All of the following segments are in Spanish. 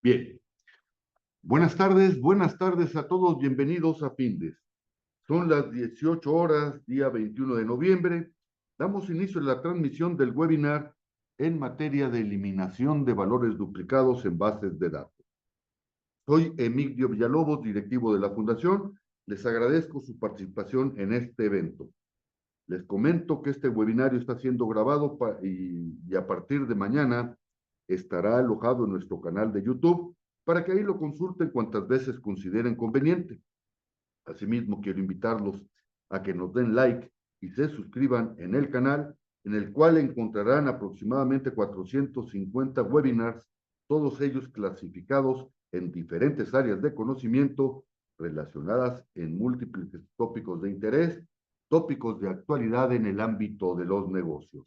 Bien, buenas tardes a todos, bienvenidos a Findes. Son las 18 horas, día 21 de noviembre. Damos inicio a la transmisión del webinar en materia de eliminación de valores duplicados en bases de datos. Soy Emilio Villalobos, directivo de la Fundación. Les agradezco su participación en este evento. Les comento que este webinario está siendo grabado y a partir de mañana estará alojado en nuestro canal de YouTube para que ahí lo consulten cuantas veces consideren conveniente. Asimismo, quiero invitarlos a que nos den like y se suscriban en el canal, en el cual encontrarán aproximadamente 450 webinars, todos ellos clasificados en diferentes áreas de conocimiento relacionadas en múltiples tópicos de interés, tópicos de actualidad en el ámbito de los negocios.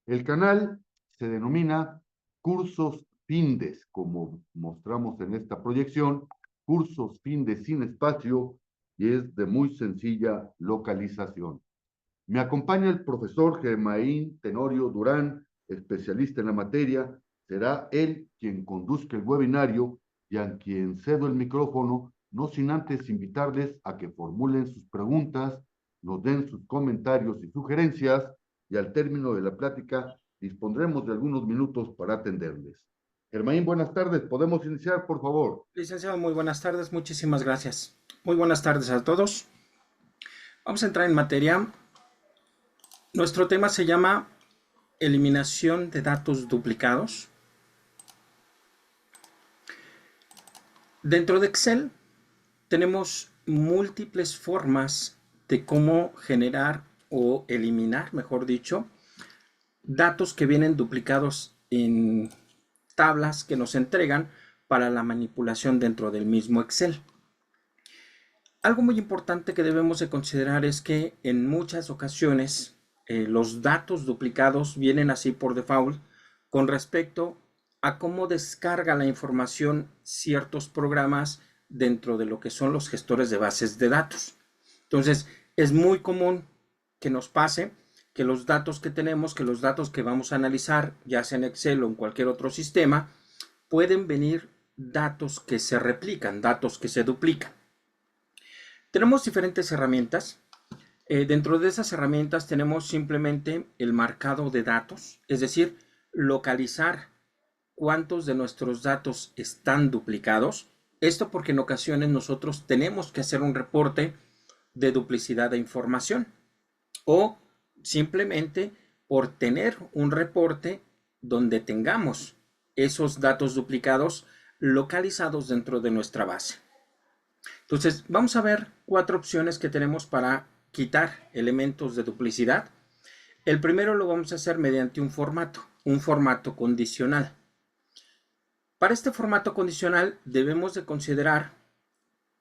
El canal se denomina Cursos Findes, como mostramos en esta proyección, Cursos Findes sin espacio, y es de muy sencilla localización. Me acompaña el profesor Germain Tenorio Durán, especialista en la materia. Será él quien conduzca el webinario y a quien cedo el micrófono, no sin antes invitarles a que formulen sus preguntas, nos den sus comentarios y sugerencias, y al término de la plática dispondremos de algunos minutos para atenderles. Germain, buenas tardes. ¿Podemos iniciar, por favor? Licenciado, muy buenas tardes, muchísimas gracias. Muy buenas tardes a todos. Vamos a entrar en materia. Nuestro tema se llama eliminación de datos duplicados. Dentro de Excel tenemos múltiples formas de cómo generar o eliminar, mejor dicho, datos que vienen duplicados en tablas que nos entregan para la manipulación dentro del mismo Excel. Algo muy importante que debemos de considerar es que en muchas ocasiones los datos duplicados vienen así por default con respecto a cómo descarga la información ciertos programas dentro de lo que son los gestores de bases de datos. Entonces, es muy común que nos pase que los datos que tenemos, que los datos que vamos a analizar, ya sea en Excel o en cualquier otro sistema, pueden venir datos que se replican, datos que se duplican. Tenemos diferentes herramientas. Dentro de esas herramientas tenemos simplemente el marcado de datos, es decir, localizar cuántos de nuestros datos están duplicados. Esto porque en ocasiones nosotros tenemos que hacer un reporte de duplicidad de información o simplemente por tener un reporte donde tengamos esos datos duplicados localizados dentro de nuestra base. Entonces, vamos a ver 4 opciones que tenemos para quitar elementos de duplicidad. El primero lo vamos a hacer mediante un formato condicional. Para este formato condicional debemos de considerar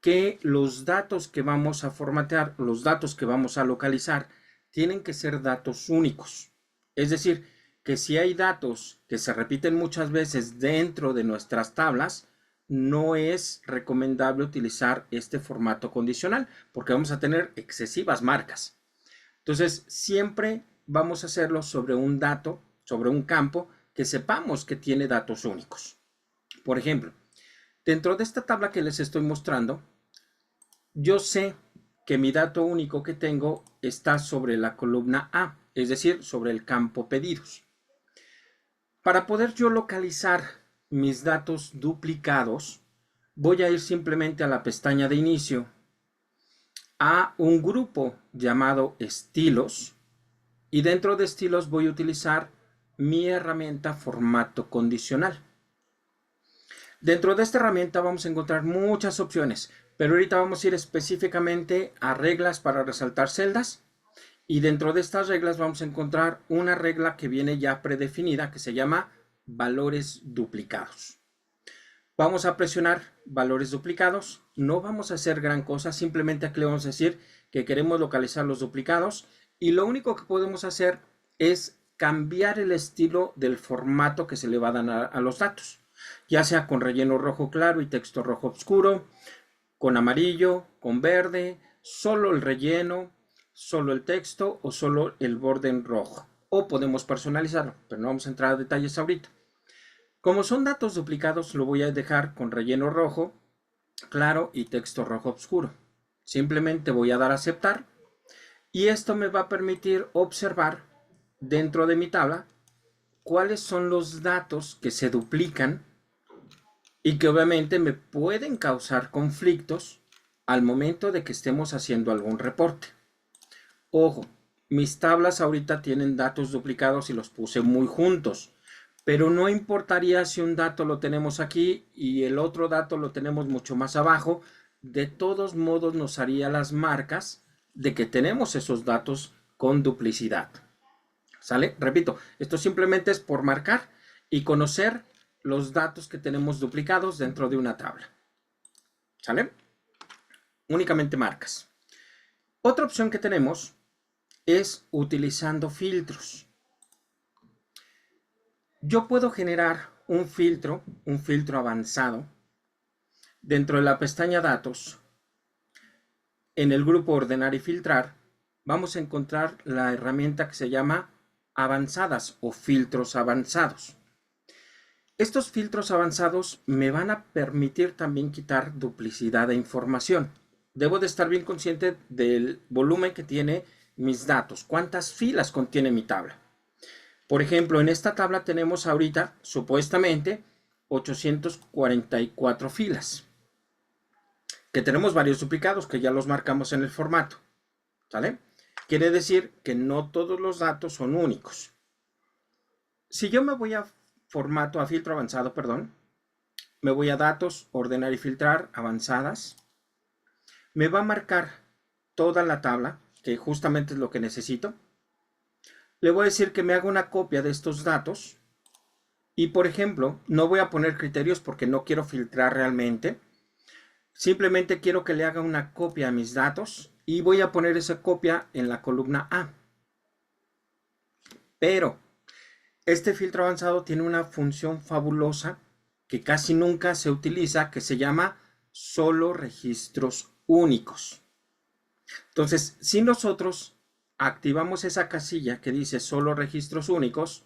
que los datos que vamos a formatear, los datos que vamos a localizar, tienen que ser datos únicos. Es decir, que si hay datos que se repiten muchas veces dentro de nuestras tablas, no es recomendable utilizar este formato condicional porque vamos a tener excesivas marcas. Entonces, siempre vamos a hacerlo sobre un dato, sobre un campo que sepamos que tiene datos únicos. Por ejemplo, dentro de esta tabla que les estoy mostrando, yo sé que mi dato único que tengo está sobre la columna A, es decir, sobre el campo pedidos. Para poder yo localizar mis datos duplicados, voy a ir simplemente a la pestaña de inicio, a un grupo llamado estilos, y dentro de estilos voy a utilizar mi herramienta formato condicional. Dentro de esta herramienta vamos a encontrar muchas opciones, pero ahorita vamos a ir específicamente a reglas para resaltar celdas, y dentro de estas reglas vamos a encontrar una regla que viene ya predefinida que se llama valores duplicados. Vamos a presionar valores duplicados, no vamos a hacer gran cosa, simplemente aquí le vamos a decir que queremos localizar los duplicados y lo único que podemos hacer es cambiar el estilo del formato que se le va a dar a los datos, ya sea con relleno rojo claro y texto rojo oscuro, con amarillo, con verde, solo el relleno, solo el texto o solo el borde en rojo. O podemos personalizarlo, pero no vamos a entrar a detalles ahorita. Como son datos duplicados, lo voy a dejar con relleno rojo claro y texto rojo oscuro. Simplemente voy a dar a aceptar y esto me va a permitir observar dentro de mi tabla cuáles son los datos que se duplican y que obviamente me pueden causar conflictos al momento de que estemos haciendo algún reporte. Ojo, mis tablas ahorita tienen datos duplicados y los puse muy juntos, pero no importaría si un dato lo tenemos aquí y el otro dato lo tenemos mucho más abajo. De todos modos nos haría las marcas de que tenemos esos datos con duplicidad. ¿Sale? Repito, esto simplemente es por marcar y conocer los datos que tenemos duplicados dentro de una tabla. ¿Sale? Únicamente marcas. Otra opción que tenemos es utilizando filtros. Yo puedo generar un filtro avanzado dentro de la pestaña Datos. En el grupo Ordenar y Filtrar vamos a encontrar la herramienta que se llama Avanzadas o Filtros Avanzados. Estos filtros avanzados me van a permitir también quitar duplicidad de información. Debo de estar bien consciente del volumen que tiene mis datos, cuántas filas contiene mi tabla. Por ejemplo, en esta tabla tenemos ahorita, supuestamente, 844 filas. Que tenemos varios duplicados que ya los marcamos en el formato. ¿Sale? Quiere decir que no todos los datos son únicos. Si yo me voy a formato, a filtro avanzado, perdón, me voy a datos, ordenar y filtrar, avanzadas. Me va a marcar toda la tabla, que justamente es lo que necesito. Le voy a decir que me haga una copia de estos datos. Y por ejemplo, no voy a poner criterios porque no quiero filtrar realmente. Simplemente quiero que le haga una copia a mis datos y voy a poner esa copia en la columna A. Pero este filtro avanzado tiene una función fabulosa que casi nunca se utiliza, que se llama solo registros únicos. Entonces, si nosotros activamos esa casilla que dice solo registros únicos,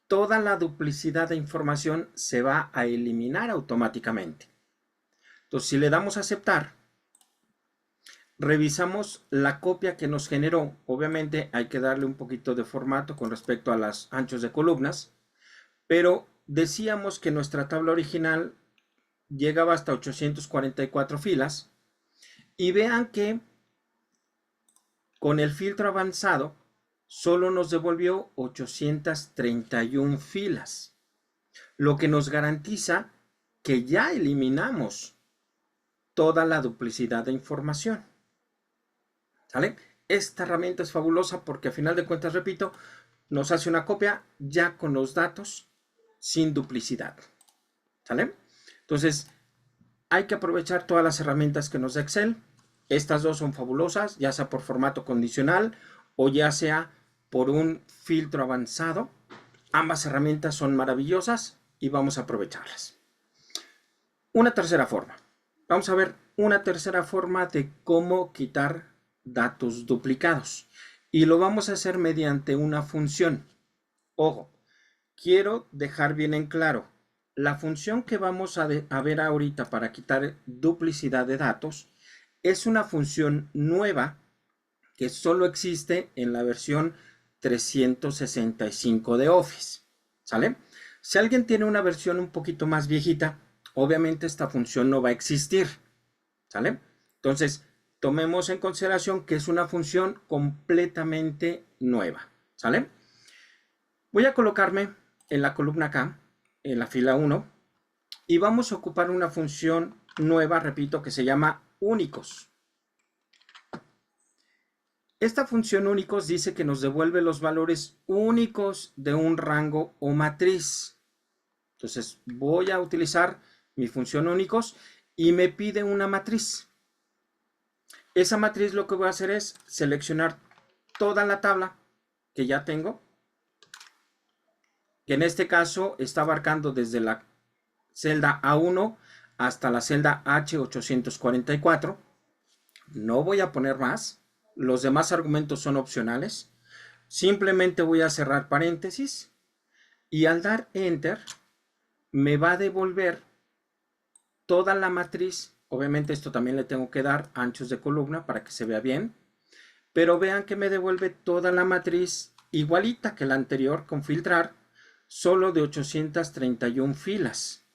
toda la duplicidad de información se va a eliminar automáticamente. Entonces, si le damos a aceptar, revisamos la copia que nos generó. Obviamente hay que darle un poquito de formato con respecto a los anchos de columnas, pero decíamos que nuestra tabla original llegaba hasta 844 filas y vean que con el filtro avanzado solo nos devolvió 831 filas, lo que nos garantiza que ya eliminamos toda la duplicidad de información. ¿Sale? Esta herramienta es fabulosa porque a final de cuentas, repito, nos hace una copia ya con los datos sin duplicidad. ¿Sale? Entonces, hay que aprovechar todas las herramientas que nos da Excel. Estas dos son fabulosas, ya sea por formato condicional o ya sea por un filtro avanzado. Ambas herramientas son maravillosas y vamos a aprovecharlas. Una tercera forma. Vamos a ver una tercera forma de cómo quitar datos duplicados. Y lo vamos a hacer mediante una función. Ojo, quiero dejar bien en claro. La función que vamos a ver ahorita para quitar duplicidad de datos es una función nueva que solo existe en la versión 365 de Office. ¿Sale? Si alguien tiene una versión un poquito más viejita, obviamente esta función no va a existir. ¿Sale? Entonces, tomemos en consideración que es una función completamente nueva. ¿Sale? Voy a colocarme en la columna acá, en la fila 1, y vamos a ocupar una función nueva, repito, que se llama únicos. Esta función únicos dice que nos devuelve los valores únicos de un rango o matriz. Entonces voy a utilizar mi función únicos y me pide una matriz. Esa matriz lo que voy a hacer es seleccionar toda la tabla que ya tengo, que en este caso está abarcando desde la celda A1 hasta la celda H844. No voy a poner más. Los demás argumentos son opcionales. Simplemente voy a cerrar paréntesis y al dar Enter me va a devolver toda la matriz. Obviamente esto también le tengo que dar anchos de columna para que se vea bien, pero vean que me devuelve toda la matriz igualita que la anterior con filtrar, solo de 831 filas.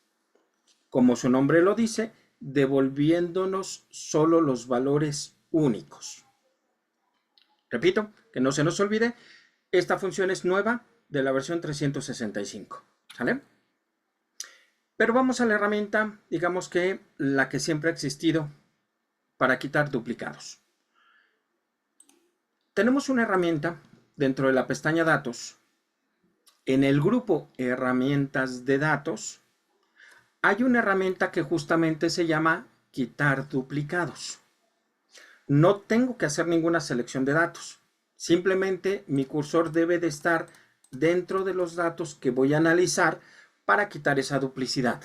Como su nombre lo dice, devolviéndonos solo los valores únicos. Repito, que no se nos olvide, esta función es nueva de la versión 365. ¿Sale? Pero vamos a la herramienta, digamos que la que siempre ha existido para quitar duplicados. Tenemos una herramienta dentro de la pestaña Datos. En el grupo Herramientas de Datos, hay una herramienta que justamente se llama Quitar duplicados. No tengo que hacer ninguna selección de datos. Simplemente mi cursor debe de estar dentro de los datos que voy a analizar para quitar esa duplicidad.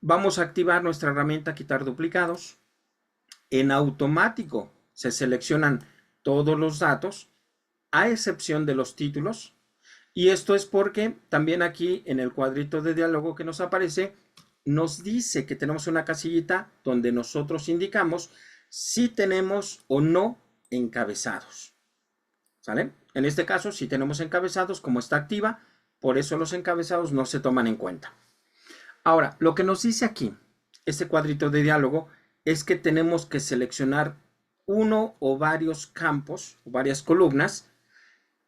Vamos a activar nuestra herramienta Quitar duplicados. En automático se seleccionan todos los datos, a excepción de los títulos. Y esto es porque también aquí en el cuadrito de diálogo que nos aparece, nos dice que tenemos una casillita donde nosotros indicamos si tenemos o no encabezados. ¿Sale? En este caso, si tenemos encabezados, como está activa, por eso los encabezados no se toman en cuenta. Ahora, lo que nos dice aquí, este cuadrito de diálogo, es que tenemos que seleccionar uno o varios campos o varias columnas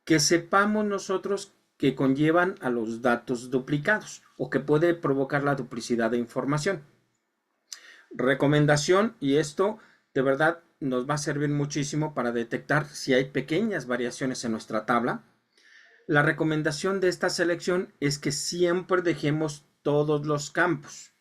que sepamos nosotros que conllevan a los datos duplicados o que puede provocar la duplicidad de información. Recomendación, y esto de verdad nos va a servir muchísimo para detectar si hay pequeñas variaciones en nuestra tabla. La recomendación de esta selección es que siempre dejemos todos los campos,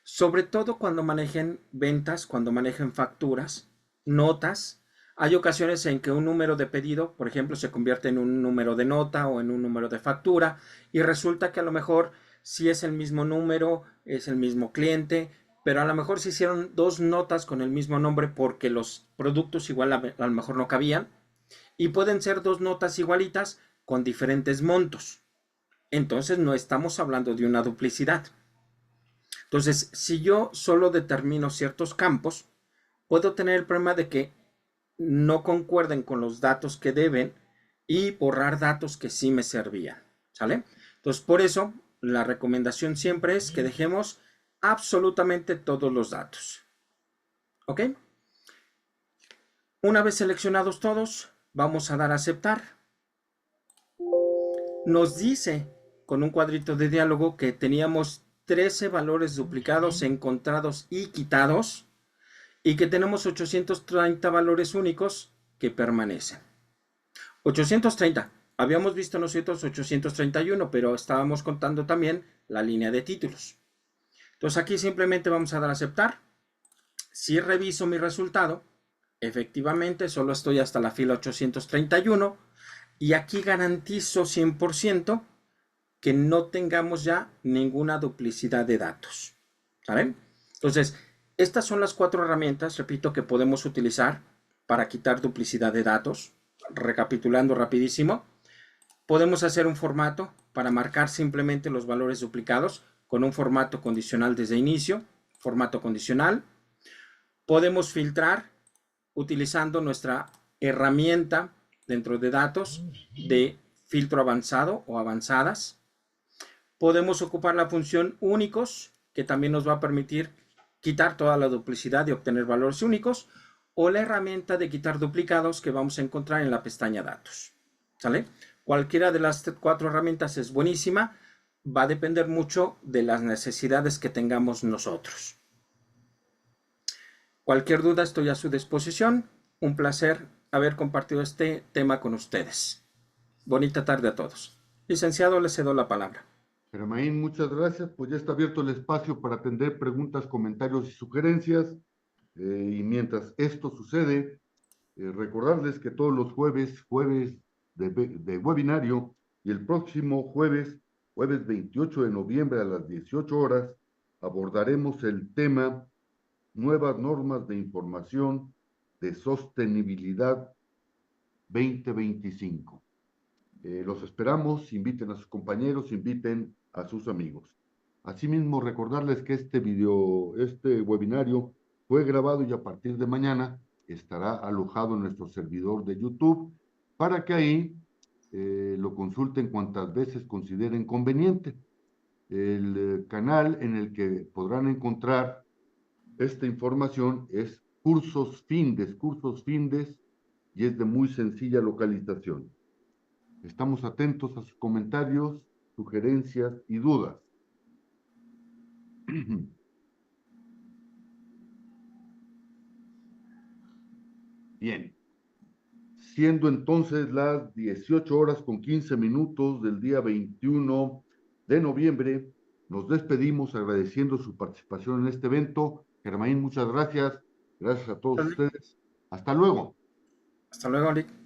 sobre todo cuando manejen ventas, cuando manejen facturas, notas. Hay ocasiones en que un número de pedido, por ejemplo, se convierte en un número de nota o en un número de factura y resulta que a lo mejor sí es el mismo número, es el mismo cliente, pero a lo mejor se hicieron dos notas con el mismo nombre porque los productos igual a lo mejor no cabían y pueden ser dos notas igualitas con diferentes montos. Entonces no estamos hablando de una duplicidad. Entonces, si yo solo determino ciertos campos, puedo tener el problema de que no concuerden con los datos que deben y borrar datos que sí me servían. ¿Sale? Entonces, por eso, la recomendación siempre es que dejemos absolutamente todos los datos. ¿Ok? Una vez seleccionados todos, vamos a dar a aceptar. Nos dice con un cuadrito de diálogo que teníamos 13 valores duplicados encontrados y quitados y que tenemos 830 valores únicos que permanecen. 830. Habíamos visto nosotros 831, pero estábamos contando también la línea de títulos. Entonces aquí simplemente vamos a dar a aceptar. Si reviso mi resultado, efectivamente solo estoy hasta la fila 831 y aquí garantizo 100% que no tengamos ya ninguna duplicidad de datos. ¿Saben? Entonces, estas son las 4 herramientas, repito, que podemos utilizar para quitar duplicidad de datos. Recapitulando rapidísimo, podemos hacer un formato para marcar simplemente los valores duplicados con un formato condicional desde inicio, formato condicional. Podemos filtrar utilizando nuestra herramienta dentro de datos de filtro avanzado o avanzadas. Podemos ocupar la función únicos, que también nos va a permitir quitar toda la duplicidad y obtener valores únicos, o la herramienta de quitar duplicados que vamos a encontrar en la pestaña datos. ¿Sale? Cualquiera de las 4 herramientas es buenísima, va a depender mucho de las necesidades que tengamos nosotros. Cualquier duda estoy a su disposición. Un placer haber compartido este tema con ustedes. Bonita tarde a todos. Licenciado, le cedo la palabra. Germain, muchas gracias. Pues ya está abierto el espacio para atender preguntas, comentarios y sugerencias. Y mientras esto sucede, recordarles que todos los jueves de webinario y el próximo jueves 28 de noviembre a las 18 horas, abordaremos el tema Nuevas normas de información de sostenibilidad 2025. Los esperamos, inviten a sus compañeros, inviten a sus amigos. Asimismo, recordarles que este webinario fue grabado y a partir de mañana estará alojado en nuestro servidor de YouTube para que ahí lo consulten cuantas veces consideren conveniente. El canal en el que podrán encontrar esta información es Cursos Findes, y es de muy sencilla localización. Estamos atentos a sus comentarios, sugerencias y dudas. Bien, siendo entonces las 18 horas con 15 minutos del día 21 de noviembre, nos despedimos agradeciendo su participación en este evento. Germain, muchas gracias. Gracias a todos ustedes. Hasta luego. Hasta luego, Lick.